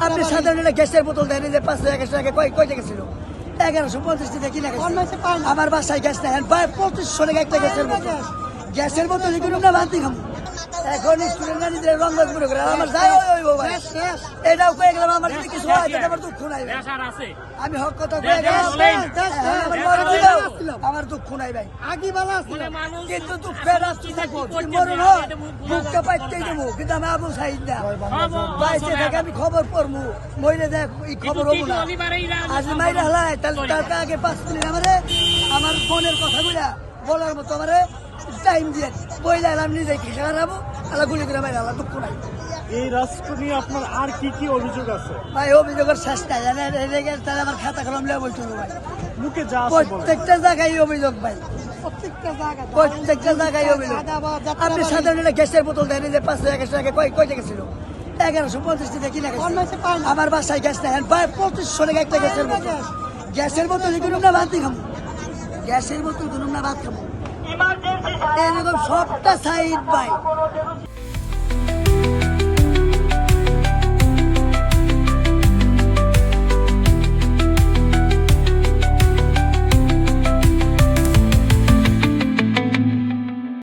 আপনি সাধারণ গ্যাসের বোতল দেন যে 5 টাকা কয় টাকা ছিল 1150 টাকা কিনা আমার বাসায় গ্যাস নাই 2500 টাকা একটা গ্যাসের বোতল এগুলো না বাঁধতে খাবো এখন স্টুডেন্টরা নিজের রং করে করে আমার যাই ভাই এটাও কয়ে গেলাম আমার যদি কিছু হয় তাহলে আমার দুঃখ নাই আমি হক কথা কয়ে গেলাম আমার দুঃখ নাই ভাই আগে ভালো ছিল কিন্তু দুঃখের রাস্তা থাকবো মরণ হয় মুখটা পাইতেই দেবো কিন্তু আমি আবু সাইদ না বাইসে থেকে আমি খবর পড়বো মইলে দেখ এই খবর হবো না আজ মাইরা হলাই তাহলে তার আগে 5 মিনিট আমার ফোনের কথাগুলা বলার মতো আমারে টাইম দিয়ে বইলে এলাম নিজে খেসে হারাবো আলা গুলি করে বাইরে আলা দুঃখ নাই এই রাষ্ট্র নিয়ে আপনার আর কি কি অভিযোগ আছে ভাই অভিযোগের শেষ নাই তাহলে আমার খাতা কলম লেগে বলছিল ভাই মুখে যা আছে বলেন। প্রত্যেকটা জায়গায় অভিযোগ ভাই প্রত্যেকটা জায়গায় অভিযোগ আপনি সাধারণ গ্যাসের বোতল দেন যে 5 টাকা কয় টাকা ছিল 1150 টাকা কিনা আমার বাসায় গ্যাস নাই 2500 টাকা একটা গ্যাসের বোতল এগুলো না বাঁধতে খাবো গ্যাসের বোতল গুলো না ভাত খাবো এরকম সবটা সাইড ভাই